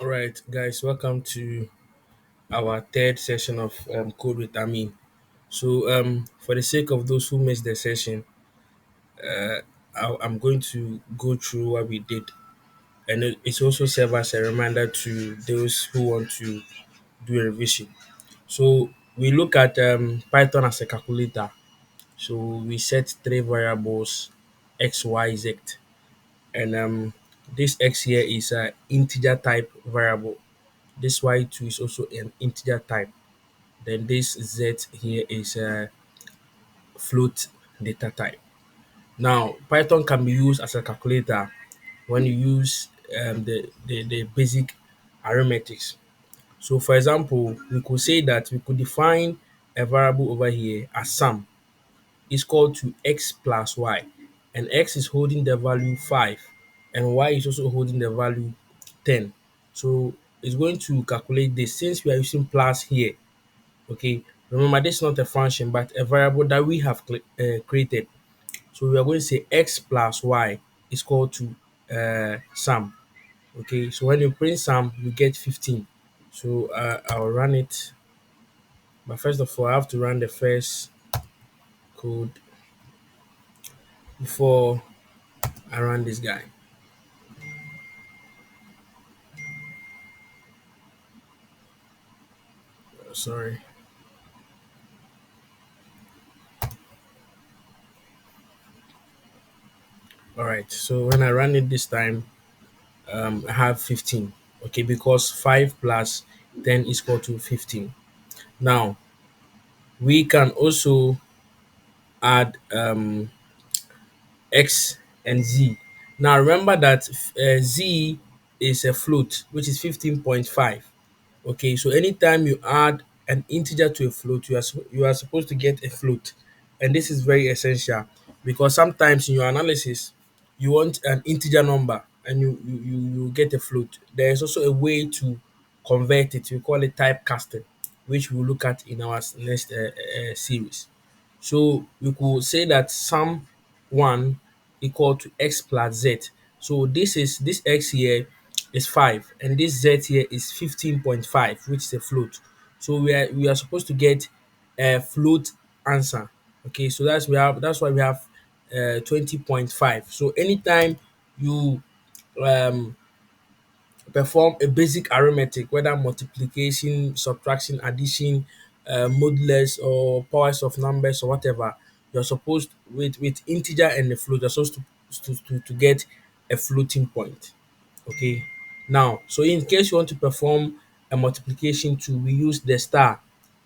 All right, guys, welcome to our third session of Code with Amin. For the sake of those who missed the session, I'm going to go through what we did, and it's also serve as a reminder to those who want to do a revision. So, we look at Python as a calculator. So, we set three variables x, y, z, and this x here is an integer type variable. This y2 is also an integer type. Then this Z here is a float data type. Now, Python can be used as a calculator when you use the basic arithmetics. So, for example, we could say that we could define a variable over here as sum is equal to x plus y, and x is holding the value 5, and y is also holding the value 10. So, it's going to calculate this since we are using plus here. Okay, remember this is not a function but a variable that we have created. So we are going to say x plus y is equal to sum. Okay, so when you print sum, you get 15. So I'll run it, but first of all, I have to run the first code before I run this guy. Sorry. All right, so when I run it this time, I have 15. Okay, because 5 plus 10 is equal to 15. Now we can also add x and z. Now remember that z is a float which is 15.5. Okay, so anytime you add an integer to a float, you are supposed to get a float, and this is very essential because sometimes in your analysis you want an integer number and you get a float. There is also a way to convert it. We call it typecasting, which we'll look at in our next series. So we could say that sum one equal to x plus z. So this x here is 5 and this z here is 15.5, which is a float. So we are supposed to get a float answer. Okay, so that's why we have 20.5. So anytime you um perform a basic arithmetic, whether multiplication, subtraction, addition, modulus, or powers of numbers or whatever, you're supposed with integer and the float, you're supposed to get a floating point. Okay. Now, so in case you want to perform a multiplication too, we use the star.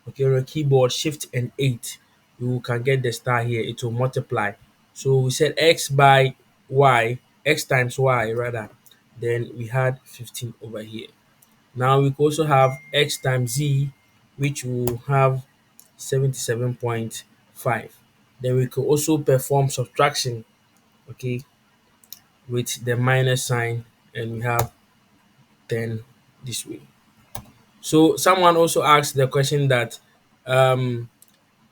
Okay, on your keyboard, shift and 8. You can get the star here, it will multiply. So we said x by y, x times y rather, then we had 15 over here. Now we could also have x times z, which will have 77.5. Then we could also perform subtraction, okay, with the minus sign, and we have 10 this way. So someone also asked the question that um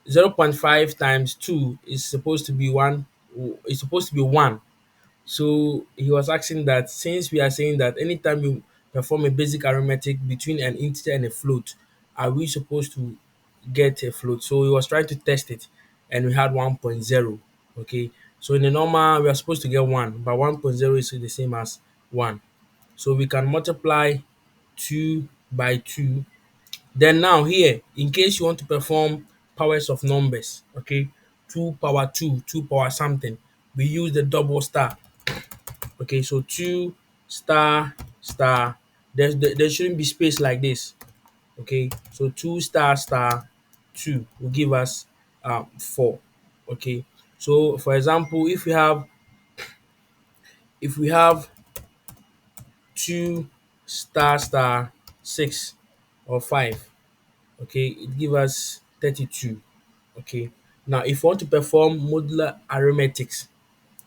0.5 times 2 is supposed to be 1, is supposed to be 1. So he was asking that since we are saying that anytime you perform a basic arithmetic between an integer and a float, are we supposed to get a float? So he was trying to test it and we had 1.0. Okay. So in the normal, we are supposed to get 1, but 1.0 is the same as 1. So we can multiply 2 by 2. Then now here, in case you want to perform powers of numbers, okay, 2 power 2, 2 power something, we use the double star. Okay, so 2 star star. There shouldn't be space like this. Okay, so 2 star star 2 will give us 4. Okay, so for example, if we have 2 star star 6 or 5, okay, it give us 32. Okay, now if you want to perform modular arithmetics,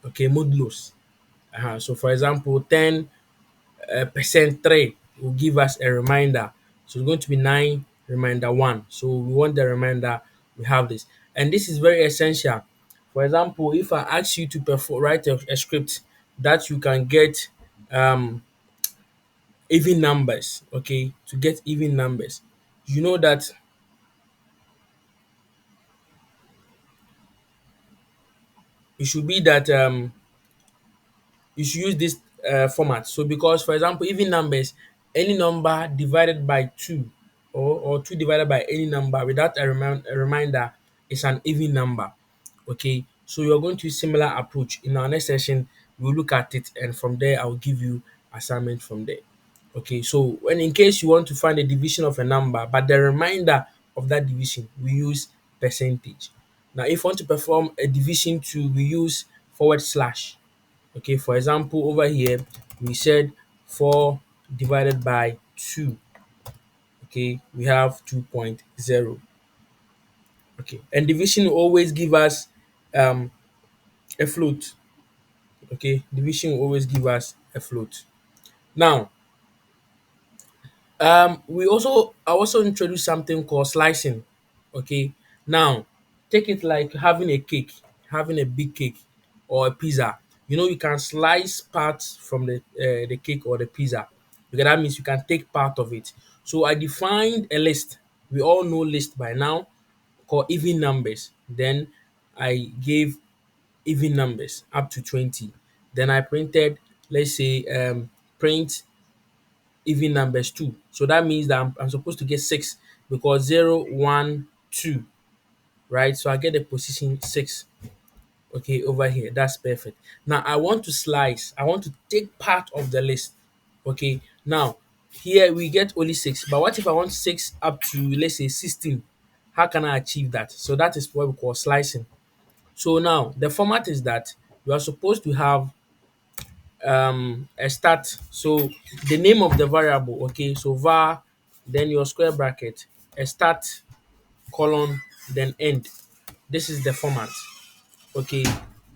okay, modulus, so for example 10 percent 3 will give us a reminder. So it's going to be 9 reminder 1. So we want the reminder, we have this. And this is very essential. For example, if I ask you to write a script that you can get um, even numbers, okay, to get even numbers, you know that it should be that you should use this format. So because for example, even numbers, any number divided by 2 or 2 divided by any number without a reminder is an even number. Okay, so you're going to use similar approach. In our next session, we'll look at it, and from there I'll give you assignment from there. Okay, so when in case you want to find the division of a number, but the remainder of that division, we use percentage. Now, if you want to perform a division to, we use forward slash. Okay, for example, over here, we said 4 divided by 2. Okay, we have 2.0. Okay, and division will always give us a float. Okay, division will always give us a float. Now, I also introduced something called slicing. Okay, now take it like having a cake, having a big cake or a pizza. You know, you can slice parts from the cake or the pizza, because that means you can take part of it. So I defined a list. We all know list by now, called even numbers. Then I gave even numbers up to 20. Then I printed, let's say, print even numbers too. So that means that I'm supposed to get 6, because 0, 1, 2, right? So I get the position 6, okay, over here. That's perfect. Now I want to slice. I want to take part of the list. Okay. Now here we get only 6. But what if I want 6 up to, let's say, 16? How can I achieve that? So that is what we call slicing. So now the format is that you are supposed to have a start. So the name of the variable, okay, so var, then your square bracket, a start, colon, then end. This is the format. Okay,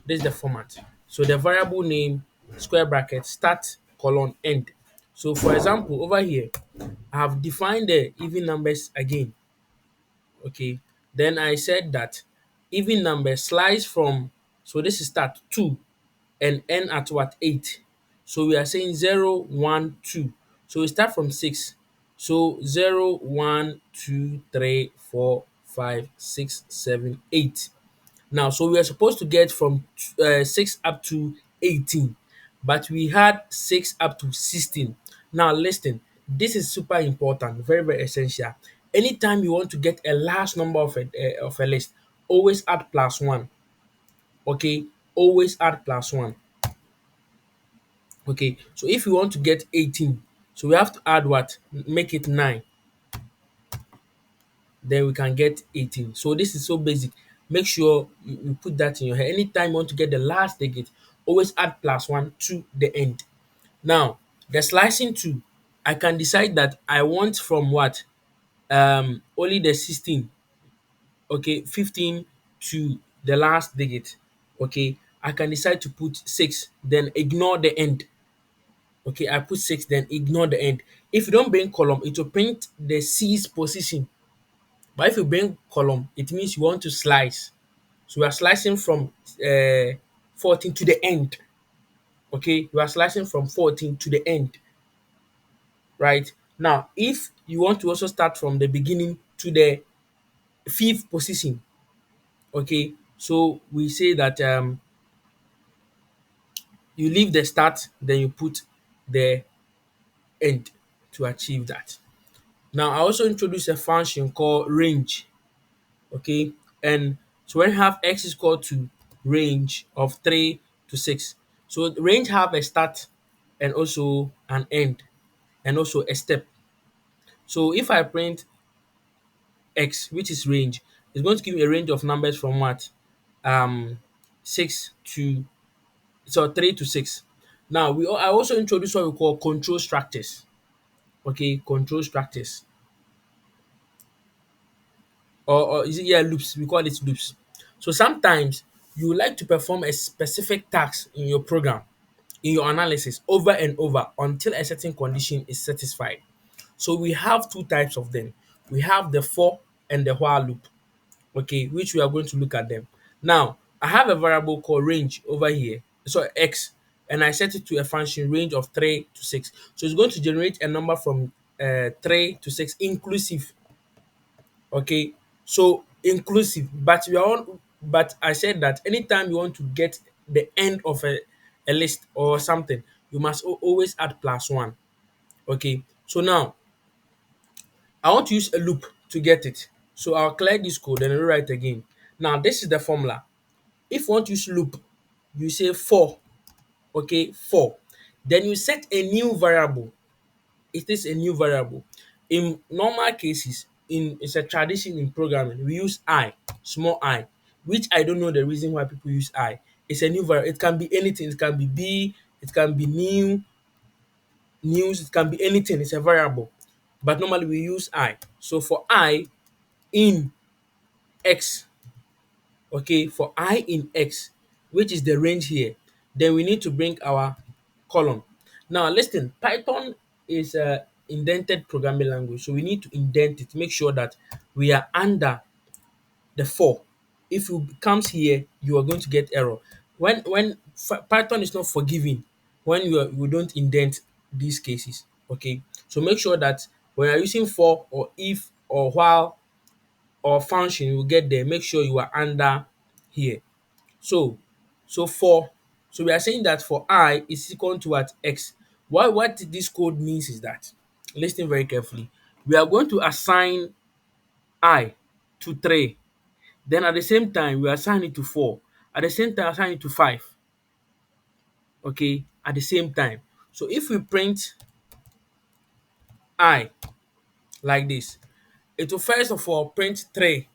this is the format. So the variable name, square bracket, start, colon, end. So for example, over here, I have defined the even numbers again. Okay, then I said that even number slice from, so this is start 2 and end at what, 8. So we are saying 0, 1, 2. So we start from 6. So 0, 1, 2, 3, 4, 5, 6, 7, 8. Now, so we are supposed to get from 6 up to 18, but we had 6 up to 16. Now, listen, this is super important, very, very essential. Anytime you want to get a large number of a list, always add plus 1. Okay, always add plus 1. Okay, so if you want to get 18, so we have to add what? Make it 9. Then we can get 18. So this is so basic. Make sure you put that in your head. Anytime you want to get the last digit, always add plus 1 to the end. Now, the slicing too, I can decide that I want from what? Only the 16, okay, 15 to the last digit. Okay, I can decide to put 6, then ignore the end. Okay, I put 6, then ignore the end. If you don't bring column, it will print the C's position. But if you bring column, it means you want to slice. So we are slicing from 14 to the end. Okay, we are slicing from 14 to the end, right? Now, if you want to also start from the beginning to the fifth position, okay, so we say that you leave the start, then you put the end to achieve that. Now, I also introduced a function called range. Okay, and so when you have x is equal to range of 3 to 6, so the range have a start and also an end and also a step. So if I print x, which is range, it's going to give me a range of numbers from what, 6 to, so 3 to 6. Now I also introduced what we call control structures. Okay, control structures, or is it, yeah, loops, we call it loops. So sometimes you would like to perform a specific task in your program, in your analysis, over and over until a certain condition is satisfied. So we have two types of them. We have the for and the while loop, okay, which we are going to look at them. Now, I have a variable called range over here, so x, and I set it to a function range of 3 to 6. So it's going to generate a number from 3 to 6 inclusive. Okay, so inclusive, but we are on, but I said that anytime you want to get the end of a list or something, you must always add plus one. Okay, so now I want to use a loop to get it. So I'll clear this code and rewrite again. Now this is the formula. If you want to use loop, you say for, okay, for. Then you set a new variable. It is a new variable. In normal cases, in it's a tradition in programming, we use I, small I, which I don't know the reason why people use I. It's a new variable. It can be anything. It can be B, it can be new, news, it can be anything. It's a variable. But normally we use I. So for I in X, okay, for I in X, which is the range here, then we need to bring our column. Now listen, Python is a indented programming language, so we need to indent it, make sure that we are under the for. If it comes here, you are going to get error. Python is not forgiving when you don't indent these cases. Okay, so make sure that when you're using for or if or while or function, you get there. Make sure you are under here. So so for so we are saying that for I is equal to what x. What this code means is that, listen very carefully. We are going to assign I to 3. Then at the same time, we assign it to 4. At the same time, assign it to 5. Okay, at the same time. So if we print I like this, it will first of all print 3.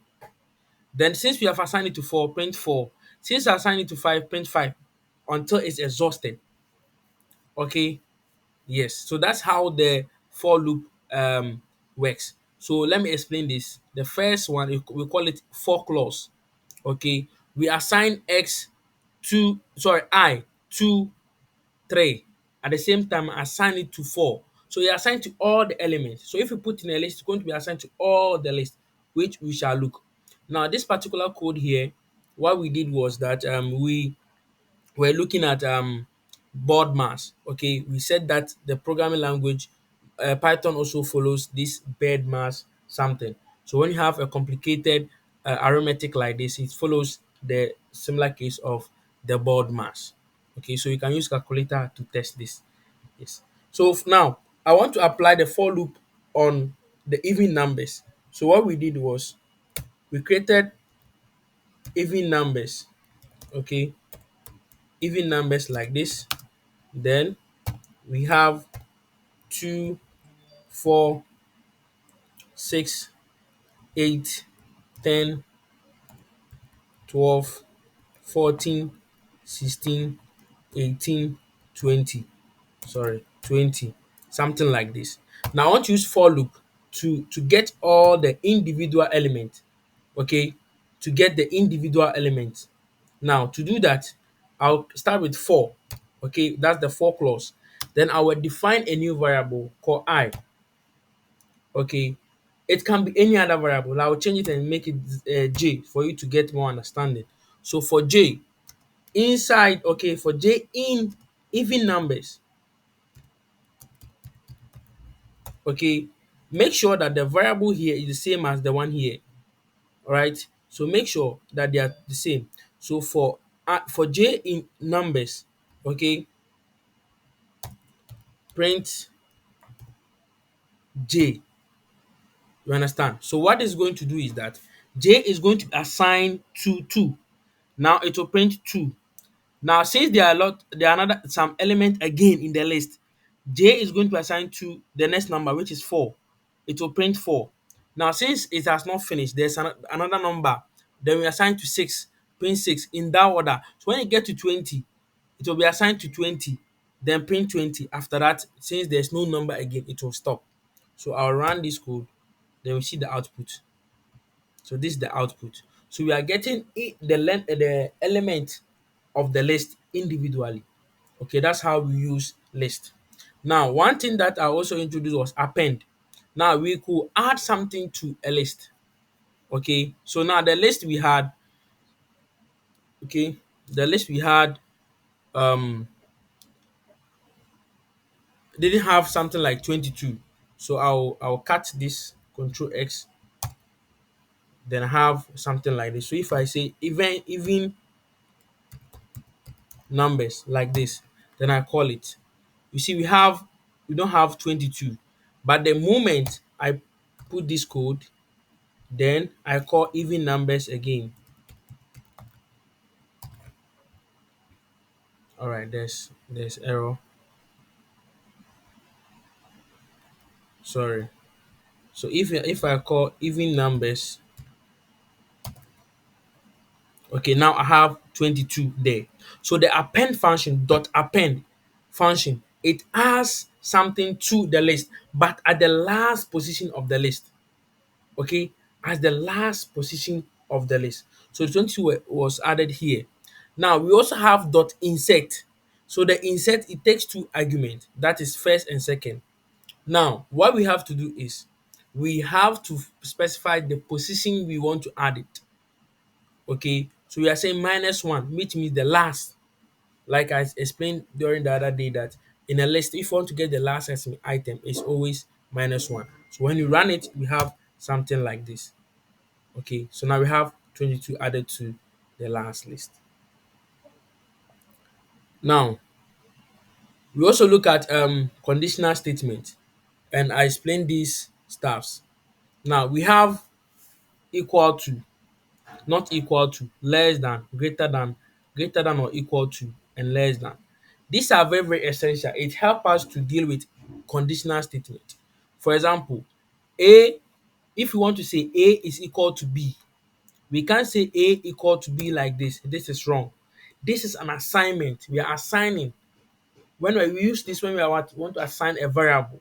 Then since we have assigned it to 4, print 4. Since I assigned it to 5, print 5 until it's exhausted. Okay, yes. So that's how the for loop works. So let me explain this. The first one, we call it for clause. Okay, we assign x to, sorry, I to 3. At the same time, assign it to 4. So you assign to all the elements. So if you put in a list, it's going to be assigned to all the list, which we shall look. Now, this particular code here, what we did was that we're looking at board mass. Okay, we said that the programming language Python also follows this bed mass something. So when you have a complicated arithmetic like this, it follows the similar case of the board mass. Okay, so you can use calculator to test this. Yes. So now I want to apply the for loop on the even numbers. So what we did was we created even numbers. Okay, even numbers like this. Then we have 2, 4, 6, 8, 10, 12, 14, 16, 18, 20. Sorry, 20. Something like this. Now I want to use for loop to get all the individual elements. Okay, to get the individual elements. Now to do that, I'll start with for. Okay, that's the for clause. Then I will define a new variable called I. Okay, it can be any other variable. I will change it and make it j for you to get more understanding. So for j inside, okay, for j in even numbers, okay, make sure that the variable here is the same as the one here. All right, so make sure that they are the same. So for j in numbers, okay, print j. You understand? So what it's going to do is that j is going to assign to 2. Now it will print 2. Now, since there are another some element again in the list, j is going to assign to the next number, which is 4. It will print 4. Now, since it has not finished, there's another number. Then we assign to 6, print 6 in that order. So when you get to 20, it will be assigned to 20, then print 20. After that, since there's no number again, it will stop. So I'll run this code, then we see the output. So this is the output. So we are getting the element of the list individually. Okay, that's how we use list. Now, one thing that I also introduced was append. Now we could add something to a list. Okay, so now the list we had, okay, the list we had, um didn't have something like 22. So I'll cut this, control X, then I have something like this. So if I say even numbers like this, then I call it. You see, we don't have 22. But the moment I put this code, then I call even numbers again. All right, there's error. Sorry. So if I call even numbers, okay, now I have 22 there. So the append function, dot append function, it adds something to the list, but at the last position of the list. Okay, as the last position of the list. So 22 was added here. Now we also have dot insert. So the insert, it takes two arguments, that is first and second. Now what we have to do is we have to specify the position we want to add it. Okay, so we are saying -1, which means the last. Like I explained during the other day, that in a list, if you want to get the last item, it's always -1. So when you run it, we have something like this. Okay, so now we have 22 added to the last list. Now we also look at conditional statement, and I explain these stuffs. Now we have equal to, not equal to, less than, greater than or equal to, and less than. These are very, very essential. It helps us to deal with conditional statement. For example, A, if we want to say A is equal to B, we can't say A equal to B like this. This is wrong. This is an assignment. We are assigning. When we use this, when we want to assign a variable.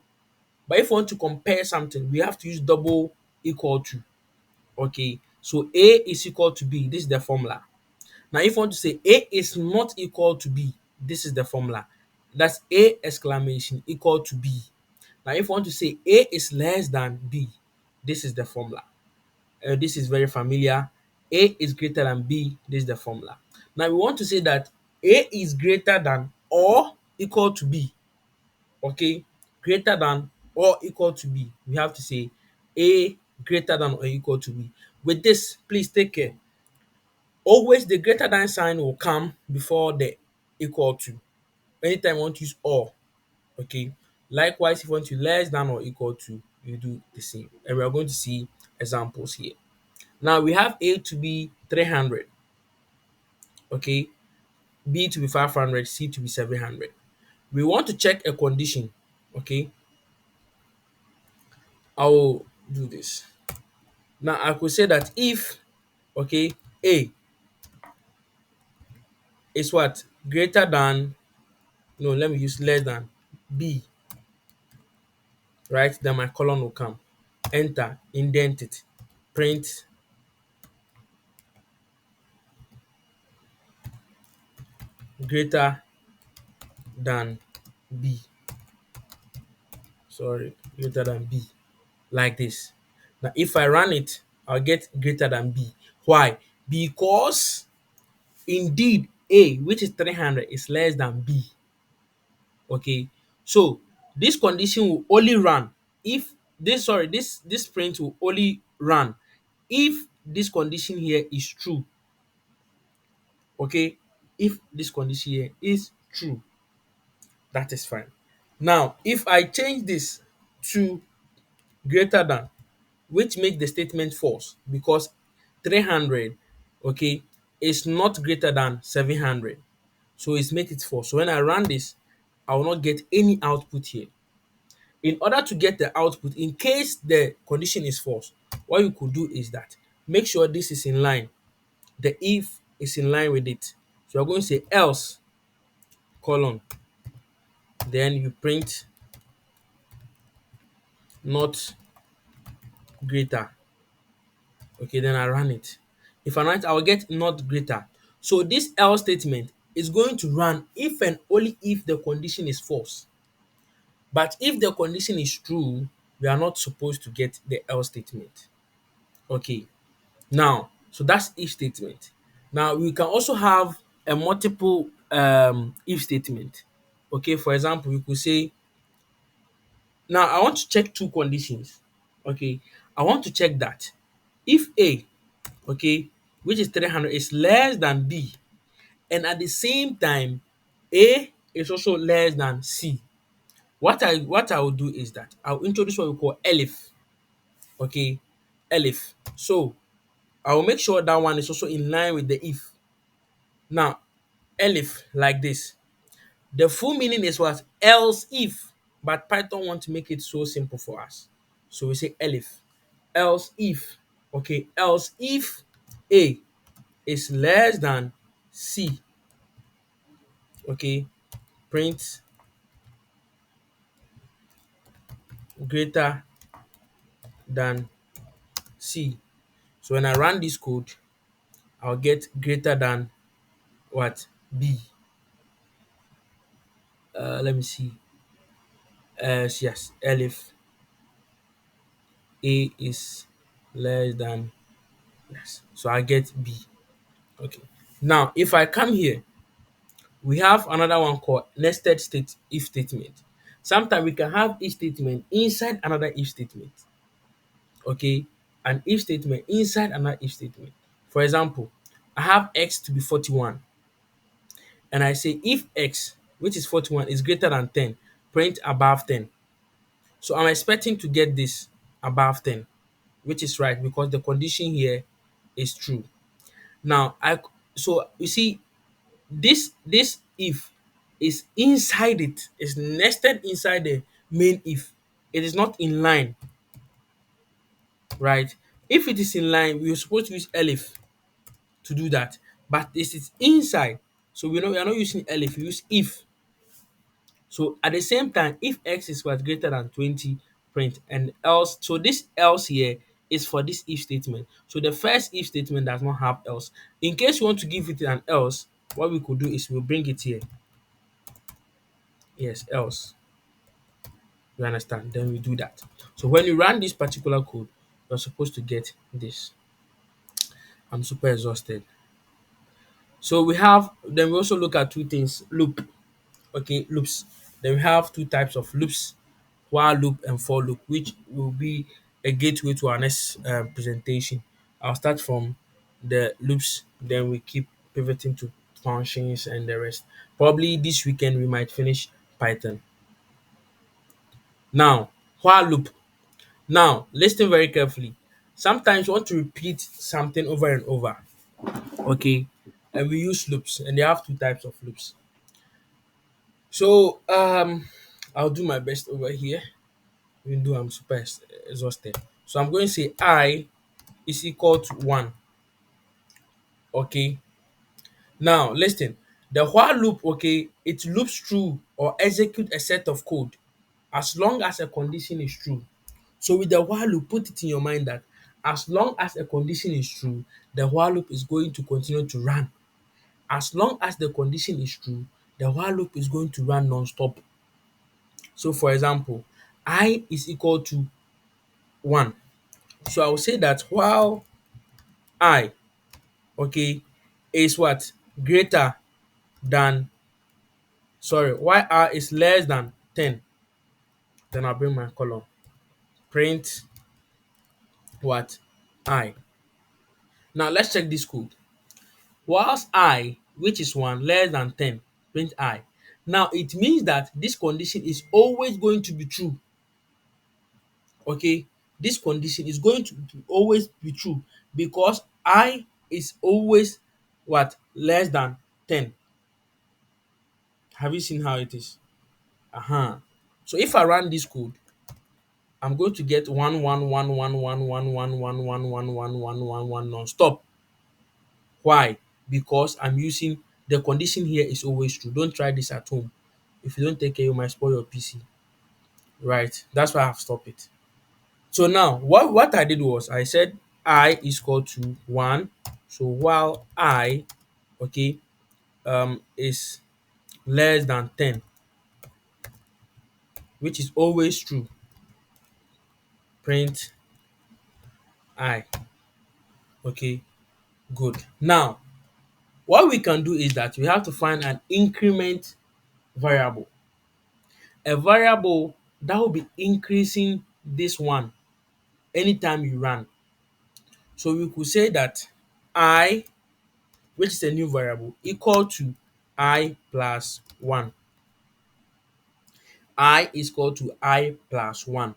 But if we want to compare something, we have to use double equal to. Okay, so A is equal to B. This is the formula. Now, if you want to say A is not equal to B, this is the formula. That's A exclamation equal to B. Now, if you want to say A is less than B, this is the formula. This is very familiar. A is greater than B, this is the formula. Now, we want to say that A is greater than or equal to B. Okay, greater than or equal to B. We have to say A greater than or equal to B. With this, please take care. Always the greater than sign will come before the equal to. Anytime you want to use or, okay. Likewise, if you want to less than or equal to, you do the same. And we are going to see examples here. Now we have A to be 300, okay, B to be 500, C to be 700. We want to check a condition, okay. I will do this. Now I could say that if, okay, A is what? Greater than, no, let me use less than B, right? Then my colon will come. Enter, indent it, print greater than B. Sorry, greater than B. Like this. Now if I run it, I'll get greater than B. Why? Because indeed A, which is 300, is less than B. Okay, so this condition will only run if this print will only run if this condition here is true. Okay, if this condition here is true, that is fine. Now if I change this to greater than, which make the statement false, because 300, okay, is not greater than 700, so it's make it false. So when I run this, I will not get any output here. In order to get the output, in case the condition is false, what you could do is that make sure this is in line, the if is in line with it. So you're going to say else colon, then you print not greater. Okay, then I run it. If I run it, I will get not greater. So this else statement is going to run if and only if the condition is false. But if the condition is true, we are not supposed to get the else statement. Okay, now, so that's if statement. Now we can also have a multiple if statement. Okay, for example, we could say Now I want to check two conditions. Okay, I want to check that if A, okay, which is 300 is less than B, and at the same time A is also less than C. What I will do is that I'll introduce what we call elif. Okay, elif. So I will make sure that one is also in line with the if. Now, elif like this. The full meaning is what? Else if. But Python want to make it so simple for us. So we say elif. Else if. Okay, else if A is less than C. Okay, print greater than C. So when I run this code, I'll get greater than what? B. Let me see. Yes, elif A is less than, yes. So I get B. Okay. Now, if I come here, we have another one called nested state if statement. Sometimes we can have if statement inside another if statement. Okay. An if statement inside another if statement. For example, I have x to be 41 and I say if x, which is 41, is greater than 10, print above 10. So I'm expecting to get this above 10, which is right because the condition here is true. Now, so you see this if is inside it, is nested inside the main if. It is not in line, right? If it is in line, we're supposed to use elif to do that, but this is inside. So we are not using elif, we use if. So at the same time, if x is what greater than 20, print and else. So this else here is for this if statement. So the first if statement does not have else. In case you want to give it an else, what we could do is we'll bring it here. Yes, else. You understand? Then we do that. So when you run this particular code, you're supposed to get this. I'm super exhausted. So then we also look at two things, loop. Okay, loops. Then we have two types of loops, while loop and for loop, which will be a gateway to our next presentation. I'll start from the loops, then we keep pivoting to functions and the rest. Probably this weekend we might finish Python. Now, while loop. Now, listen very carefully. Sometimes you want to repeat something over and over. Okay, and we use loops, and they have two types of loops. So, I'll do my best over here, even though I'm super exhausted. So I'm going to say I is equal to 1. Okay. Now, listen. The while loop, okay, it loops through or execute a set of code as long as a condition is true. So with the while loop, put it in your mind that as long as a condition is true, the while loop is going to continue to run. As long as the condition is true, the while loop is going to run non-stop. So for example, I is equal to 1. So I will say that while I, okay, is what? Greater than, sorry, while I is less than 10, then I'll bring my column. Print what? I. Now let's check this code. Whilst I, which is 1, less than 10, print I. Now it means that this condition is always going to be true. Okay, this condition is going to always be true because I is always what? Less than 10. Have you seen how it is? So if I run this code, I'm going to get 1 non-stop. Why? Because I'm using the condition here is always true. Don't try this at home. If you don't take care, you might spoil your PC. Right? That's why I have stopped it. So now what I did was I said I is equal to 1. So while I, okay, is less than 10, which is always true, print I. Okay, good. Now what we can do is that we have to find an increment variable. A variable that will be increasing this one anytime you run. So we could say that I, which is a new variable, equal to I plus 1. I is equal to I plus 1.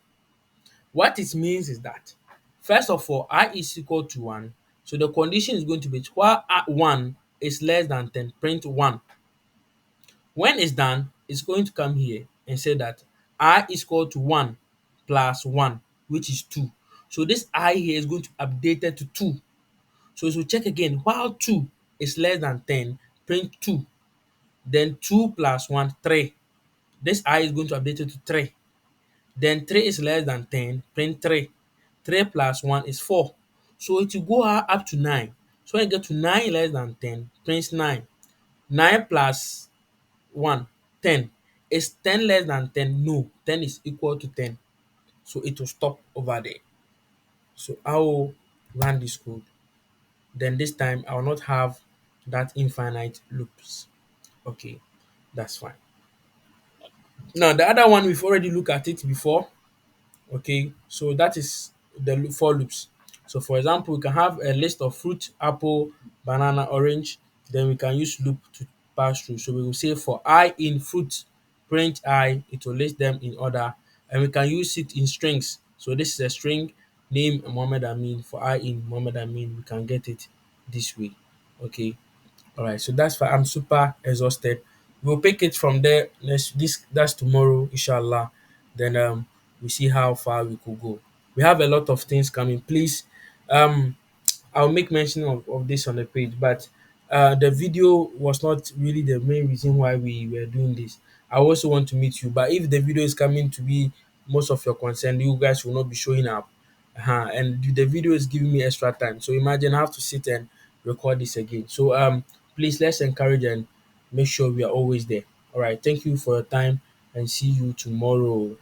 What it means is that, first of all, I is equal to 1. So the condition is going to be while 1 is less than 10, print 1. When it's done, it's going to come here and say that I is equal to 1 plus 1, which is 2. So this I here is going to be updated to 2. So it will check again, while 2 is less than 10, print 2. Then 2 plus 1, 3. This I is going to update it to 3. Then 3 is less than 10, print 3. 3 plus 1 is 4. So it will go up to 9. So when you get to 9 less than 10, print 9. 9 plus 1, 10. Is 10 less than 10? No, 10 is equal to 10. So it will stop over there. So I will run this code. Then this time I will not have that infinite loops. Okay, that's fine. Now the other one we've already looked at it before. Okay, so that is the for loops. So for example, we can have a list of fruit: apple, banana, orange. Then we can use loop to pass through. So we will say for I in fruit, print I, it will list them in order, and we can use it in strings. So this is a string name Mohammed Amin. For I in Mohammed Amin, we can get it this way. Okay, all right, so that's fine. I'm super exhausted. We'll pick it from there. That's tomorrow, inshallah. Then we see how far we could go. We have a lot of things coming. Please, um, I'll make mention of this on the page, but the video was not really the main reason why we were doing this. I also want to meet you, but if the video is coming to be most of your concern, you guys will not be showing up. And the video is giving me extra time. So imagine I have to sit and record this again. So please let's encourage and make sure we are always there. All right. Thank you for your time and see you tomorrow.